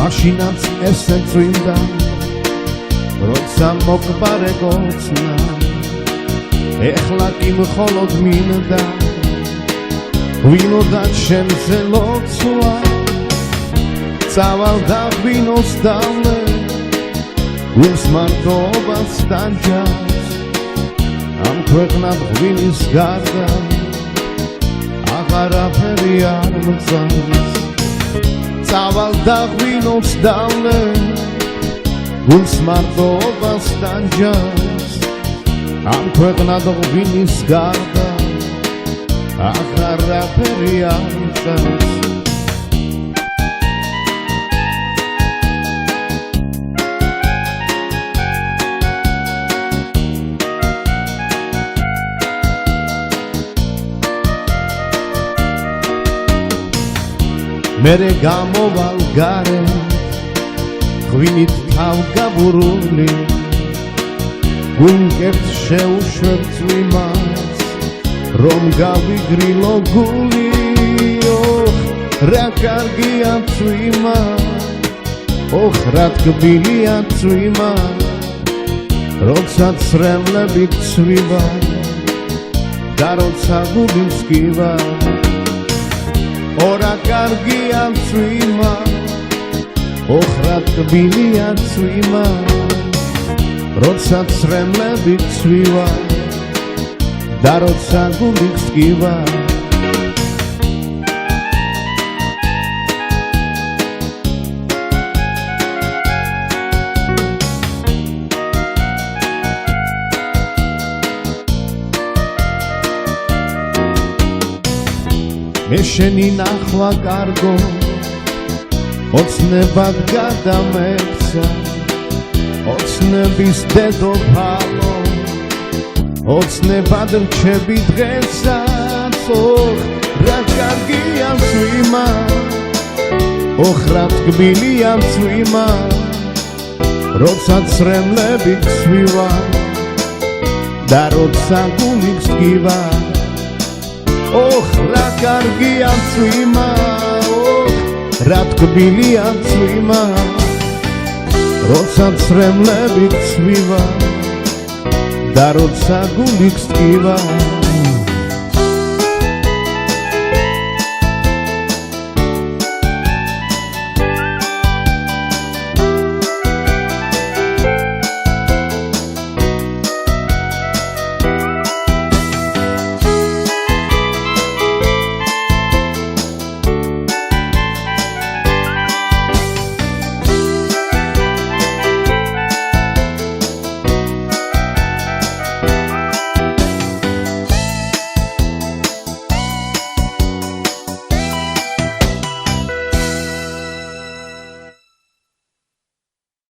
მაშინაც ესე წვიმდა როცა მოყბარე გოცნა ეხლა კი მხოლოდ მინდა ღვინო და ჩემზე ლოცვა წავალ და ღვინოს დავლე გულს მარტოობას დაჯავს ამ ქვეყნად ღვინის გარდა აღარაფერი არ მგზავს წავალ და ღვინოს დავლე გულს მარტოობას დაჯავს ამ ქვეყნად ღვინის გარდა აღარაფერი არ მგზავს მერე გამოვალ გარე ღვინით თავგაბურული გულკერთ შეუშვებ წვიმას რომ გავიგრილო გული ოხ რა კარგია წვიმა ოხ რა თბილია წვიმა როცა ცრემლები გცვივა და როცა გული მსკივა ორა კარგია წვიმა ოხ რა თბილია წვიმა როცა ცრემლები გცვივა და როცა გული მსკივა მე შენი ნახვა კარგო ოცნებად გადამექცა ოცნების დედოფალო ოცნებად რჩები დღესაც ოხ რა კარგია წვიმა ოხ რა თბილია წვიმა როცა ცრემლები გცვივა და როცა გული მსკივა ოხ რა კარგია წვიმა ოხ რა თბილია წვიმა როცა ცრემლები გცვივა და როცა გული მსკივა